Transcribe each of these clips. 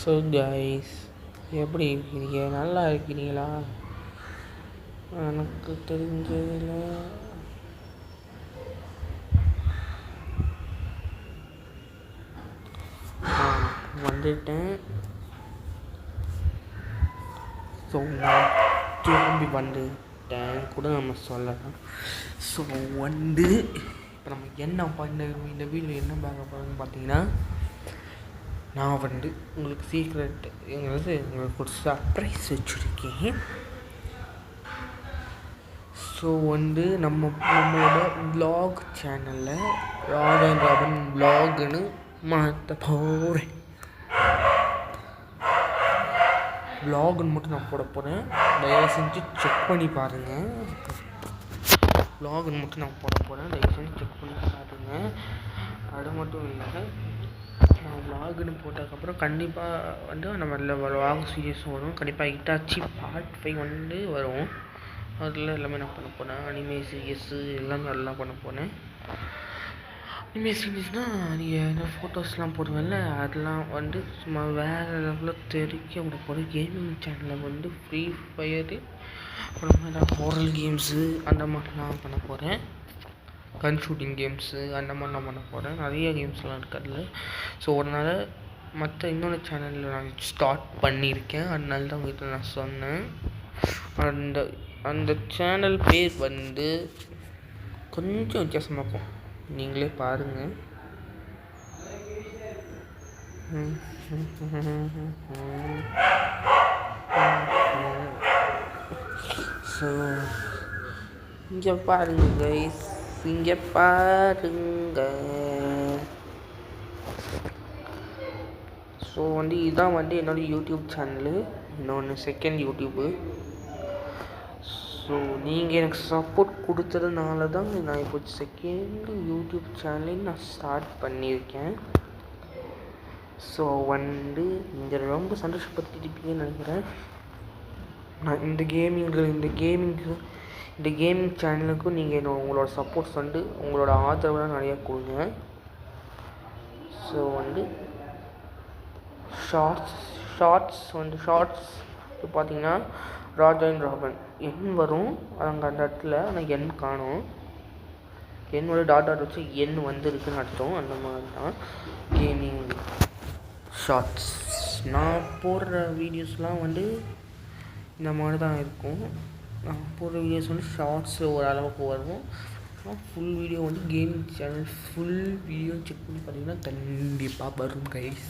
So guys, எப்படி இருக்கிறீங்க? நல்லா இருக்கிறீங்களா? எனக்கு தெரிஞ்சதில் வந்துட்டேன். ஸோ நான் திரும்பி வந்துட்டேன் கூட நம்ம சொல்லலாம். ஸோ இப்போ நம்ம என்ன பண்ண இந்த வீடியோ என்ன பார்க்க போகிறோம்னு பார்த்தீங்கன்னா, நான் உங்களுக்கு சீக்ரெட் உங்களுக்கு ஒரு சர்ப்ரைஸ் வச்சுருக்கேன். ஸோ நம்மளோட வ்ளாக் சேனலில் ராஜன் ராபன் வ்ளாக்னு மாற்ற போகிறேன். வ்ளாக்னு மட்டும் நான் போட போகிறேன். தயவு செஞ்சு செக் பண்ணி பாருங்கள். வ்ளாக்னு மட்டும் நான் போட போகிறேன். தயவு செஞ்சு செக் பண்ணி பாருங்கள். அது மட்டும் இல்லை, நான் வ்ளாக்னு போட்டதுக்கப்புறம் கண்டிப்பாக நம்ம வ்ளாக் சீரியஸும் வரும். கண்டிப்பாக ஹிட்டாச்சி பார்ட் 5 வரும். அதில் எல்லாமே நான் பண்ண போகிறேன். அனிமே சீரியஸு எல்லாமே எல்லாம் பண்ண போகிறேன். அனிமே சீரியஸ்னால் நீங்கள் என்ன ஃபோட்டோஸ்லாம் போடுவேன்ல, அதெல்லாம் சும்மா வேறு லெவலில் தெரிக்க விட போகிறேன். கேமிங் சேனலில் ஃப்ரீ ஃபயரு, அப்புறமா ஏதாவது ஹாரர் கேம்ஸு அந்த மாதிரிலாம் பண்ண போகிறேன். கன் ஷூட்டிங் கேம்ஸு அந்த மாதிரிலாம் பண்ண போகிறேன். நிறைய கேம்ஸ்லாம் இருக்கிறதுல. ஸோ அதனால் இன்னொரு சேனலில் நான் ஸ்டார்ட் பண்ணியிருக்கேன். அதனால தான் உங்கள்கிட்ட நான் சொன்னேன். அந்த சேனல் பேர் கொஞ்சம் வித்தியாசமாக இருக்கும், நீங்களே பாருங்கள். ஸோ இங்கே பாருங்க கைஸ், இங்கே பாருங்க. ஸோ இதுதான் என்னோடய யூடியூப் சேனலு, இன்னொன்று செகண்ட் யூடியூப்பு. ஸோ நீங்கள் எனக்கு சப்போர்ட் கொடுத்ததுனால தான் நான் இப்போ செகண்ட் யூடியூப் சேனலையும் நான் ஸ்டார்ட் பண்ணியிருக்கேன். ஸோ நீங்கள் ரொம்ப சந்தோஷப்பட்டுருப்பீங்கன்னு நினைக்கிறேன். நான் இந்த கேமிங் சேனலுக்கும் நீங்கள் உங்களோட சப்போர்ட்ஸ் உங்களோட ஆதரவுலாம் நிறையா கொடுங்க. ஸோ ஷார்ட்ஸ் பார்த்தீங்கன்னா ராஜன் ராபன் எண் வரும் அங்கே அந்த இடத்துல, ஆனால் எண் காணும். என்னோட டாட் வச்சு எண் இருக்குன்னு அர்த்தம். அந்த மாதிரி தான் கேமிங் ஷார்ட்ஸ். நான் போடுற வீடியோஸ்லாம் இந்த மாதிரி தான் இருக்கும். நான் போடுற வீடியோஸ் ஷார்ட்ஸில் ஓரளவுக்கு வரும். Full video gaming channel full video check பண்ணி பார்த்தீங்கன்னா கண்டிப்பாக வரும் guys.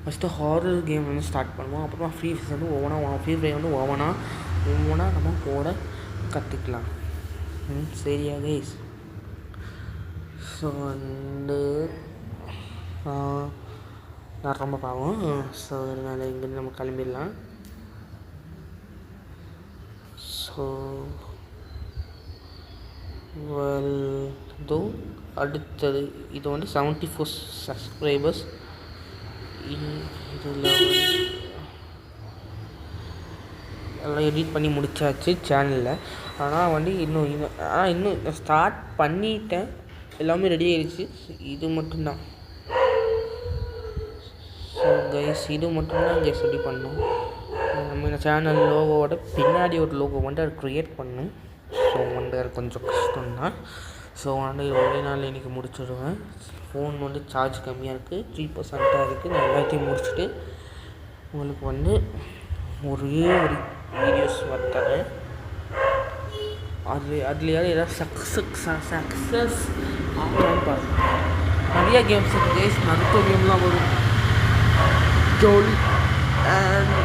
First horror game start பண்ணுவோம். அப்புறமா ஃப்ரீ ஃபயர் ஒவ்வொன்றா நம்ம போட கற்றுக்கலாம். சரியா கைஸ்? ஸோ நான் ரொம்ப பாவம். ஸோ அதனால் இங்கேருந்து நம்ம கிளம்பிடலாம். ஸோ அடுத்தது இது 74 சப்ஸ்கிரைபர்ஸ். இதில் எல்லாம் எடிட் பண்ணி முடிச்சாச்சு சேனலில். ஆனால் இன்னும் ஸ்டார்ட் பண்ணிட்டேன். எல்லாமே ரெடி ஆகிடுச்சு. இது மட்டும்தான். ஸோ கைஸ், இது மட்டும்தான் கைஸ் ரெடி பண்ணோம். நம்ம இந்த சேனல் லோகோவோட பின்னாடி ஒரு லோகோ அது க்ரியேட் பண்ணணும். ஸோ அது கொஞ்சம் கஷ்டம்தான். ஸோ ஒரே நாள் இன்றைக்கி முடிச்சிடுவேன். ஃபோன் சார்ஜ் கம்மியாக இருக்குது, 3% இருக்குது. நான் எல்லாத்தையும் முடிச்சுட்டு உங்களுக்கு ஒரே ஒரு வீடியோஸ் தரேன். அதுலையாவது ஏதாவது சக்ஸஸ் ஆகலான்னு பாருங்கள். நிறையா கேம்ஸ் இருக்குது கைஸ். நருட்டோ கேம்லாம் வரும். ஜோலி அண்ட்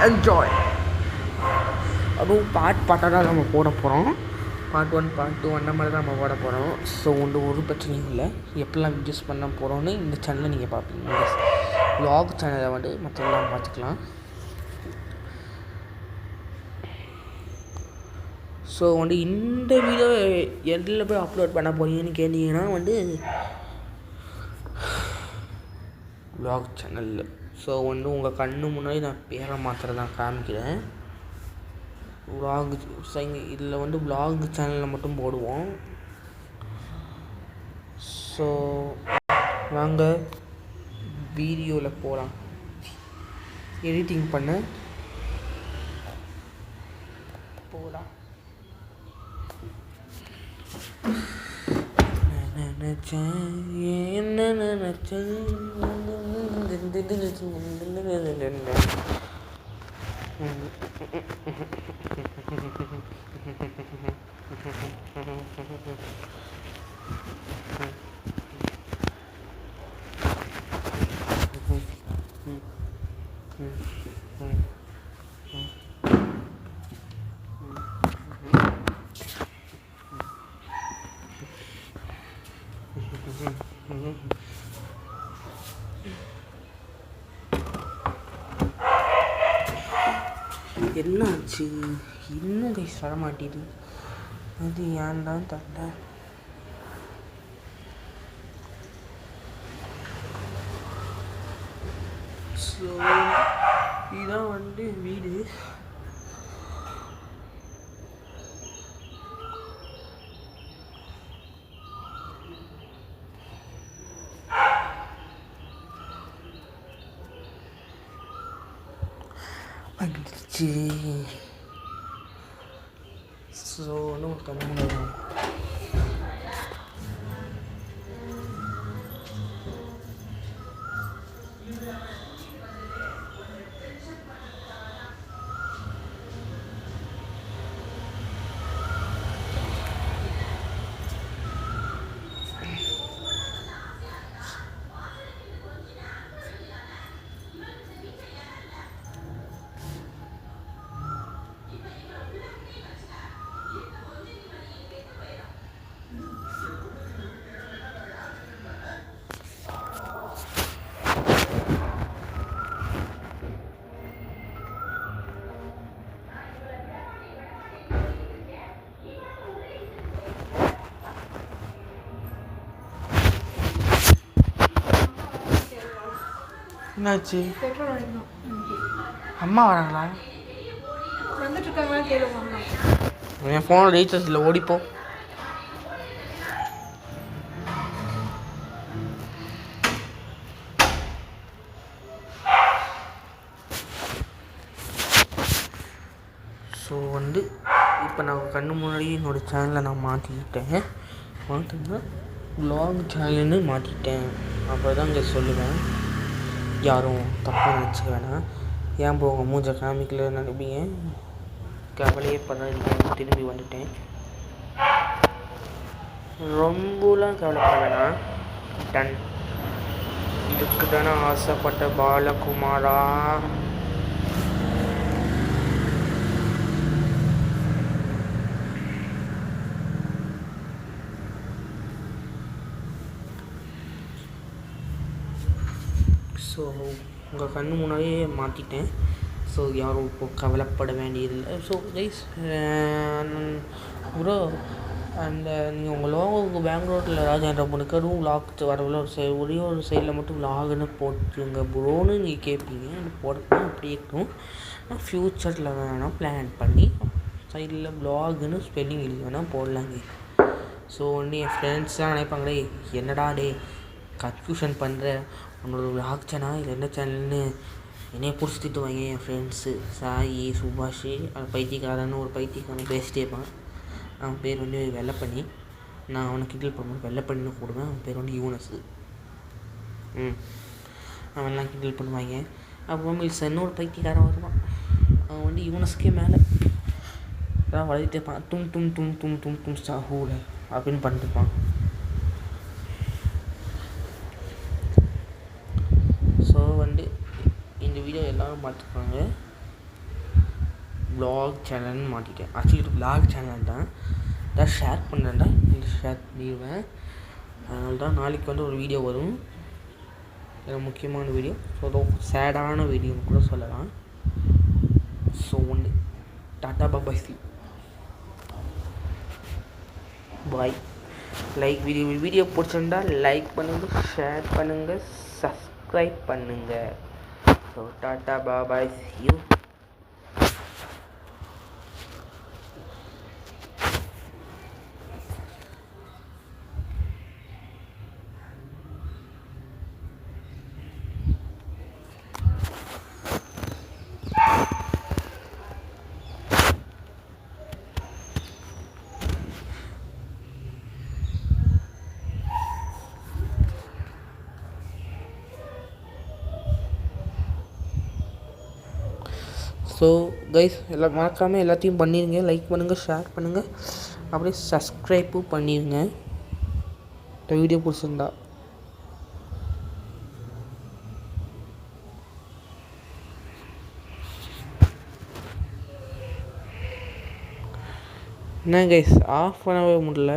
என்ஜாய். அதுவும் பாட்டாக தான் நம்ம போட போகிறோம். பார்ட் 1 பார்ட் 2 அந்த மாதிரி தான் நம்ம போட போகிறோம். ஸோ ஒரு பிரச்சனையும் இல்லை. எப்படிலாம் வீடியோஸ் பண்ண போகிறோன்னு இந்த சேனலை நீங்கள் பார்ப்பீங்க. வ்ளாக் சேனலை மற்றெல்லாம் பார்த்துக்கலாம். ஸோ இந்த வீடியோ எதில் போய் அப்லோட் பண்ண போகிறீங்கன்னு கேட்டிங்கன்னா வ்ளாக் சேனலில். ஸோ உங்கள் கண்ணு முன்னாடி நான் பேரை மாத்திரம் தான் காமிக்கிறேன். vlog இதில் வந்து vlog சேனலில் மட்டும் போடுவோம். ஸோ வாங்க வீடியோவில் போகலாம். எடிட்டிங் பண்ண போகலாம். என்ன நினைச்சேன் என்னாச்சு இன்னும் கைஸ் வர மாட்டேது. அது ஏன் தான் தரல. ஸோ இதுதான் வந்து வீடு. வந்துடுச்சு. ஸோ இன்னும் கண்ணு என்னாச்சு? அம்மா வராங்களா? என் ஃபோனில் ரீசார்ஜ் இல்லை, ஓடிப்போம். ஸோ வந்து இப்போ நான் கண்ணு முன்னாடி என்னோடய சேனலை நான் மாற்றிக்கிட்டேன். மாற்றினா vlog சேனல்னு மாற்றிட்டேன். அப்போ தான் இங்கே சொல்லுவேன். யாரும் தப்பாக நினச்சிக்க வேணாம். ஏன் போங்க மூஞ்ச காமிக்கல நினைப்பீங்க. கவலையே பண்ணாதீங்க. திரும்பி வந்துட்டேன். ரொம்பலாம் கவலைப்பட வேணாம். டன். இதுக்கு தானே ஆசைப்பட்ட பாலகுமாரா. ஸோ உங்கள் கண்ணு முன்னாடியே மாற்றிட்டேன். ஸோ யாரும் இப்போ கவலைப்பட வேண்டியதில்லை. ஸோ கைஸ் ப்ரோ அந்த நீங்கள் உங்கள் லோகோவுக்கு பெங்களூரில் ராஜேந்திர பொண்ணுக்கரும் விளாக் வரவில்லை ஒரே ஒரு சைடில் மட்டும் விளாகுன்னு போட்டுருங்க ப்ரோன்னு நீங்கள் கேட்பீங்க. அது போடணும் அப்படி இருக்கும். நான் ஃப்யூச்சரில் வேணால் பிளான் பண்ணி சைடில் விளாகுன்னு ஸ்பெல்லிங் எழுதி வேணால் போடலாங்க. ஸோ ஒன்று என் ஃப்ரெண்ட்ஸ்லாம் நினைப்பாங்களே என்னடா டே கன்ஃபியூஷன் பண்ணுற உன்னோட விளாக் சேனல் இல்லை என்ன சேனல்னு என்னைய பிடிச்சி திட்டுவாங்க என் ஃப்ரெண்ட்ஸு. சாயி சுபாஷ் அது பைத்தியக்காரன்னு ஒரு பைத்தியக்காரன் பேசிட்டே இருப்பான். அவன் பேர் வந்து வெள்ளைப்பண்ணி. நான் அவனை கிண்டல் பண்ணுவேன் வெள்ளைப்பண்ணின்னு கூடுவேன். அவன் பேர் வந்து யூனஸு. அவன்லாம் கிண்டல் பண்ணுவாங்க. அப்புறம் மில்சன்னு ஒரு பைத்தியக்காரன் வருவான். அவன் வந்து யூனஸ்க்கே மேலே அதான் வளர்த்திட்டே இருப்பான். தும் தும் தும் தும் தும் தும் சாஹூல அப்படின்னு பண்ணிட்டுருப்பான். ஸோ வந்து இந்த வீடியோ எல்லோரும் பார்த்துருக்காங்க. vlog சேனல்னு மாட்டிட்டேன். ஆக்சுவலி இது vlog சேனல் தான். இதான் ஷேர் பண்ணேன்டா இந்த ஷேர் பண்ணிடுவேன். அதனால தான் நாளைக்கு வந்து ஒரு வீடியோ வரும். முக்கியமான வீடியோ. ஸோ சேடான வீடியோன்னு கூட சொல்லலாம். ஸோ ஒன்று டாட்டா பாய் சி பாய். லைக் வீடியோ பிடிச்சிருந்தா லைக் பண்ணுங்கள், ஷேர் பண்ணுங்கள், சப்ஸ்கிரைப் பண்ணுங்கள். So tata bye C you. So guys எல்லாம் மறக்காமல் எல்லாத்தையும் பண்ணிடுங்க. லைக் பண்ணுங்கள், ஷேர் பண்ணுங்கள், அப்படியே சப்ஸ்கிரைப்பும் பண்ணிடுங்க இந்த வீடியோ பிடிச்சிருந்தா. என்ன கைஸ் ஆஃப் பண்ணவே முடியல.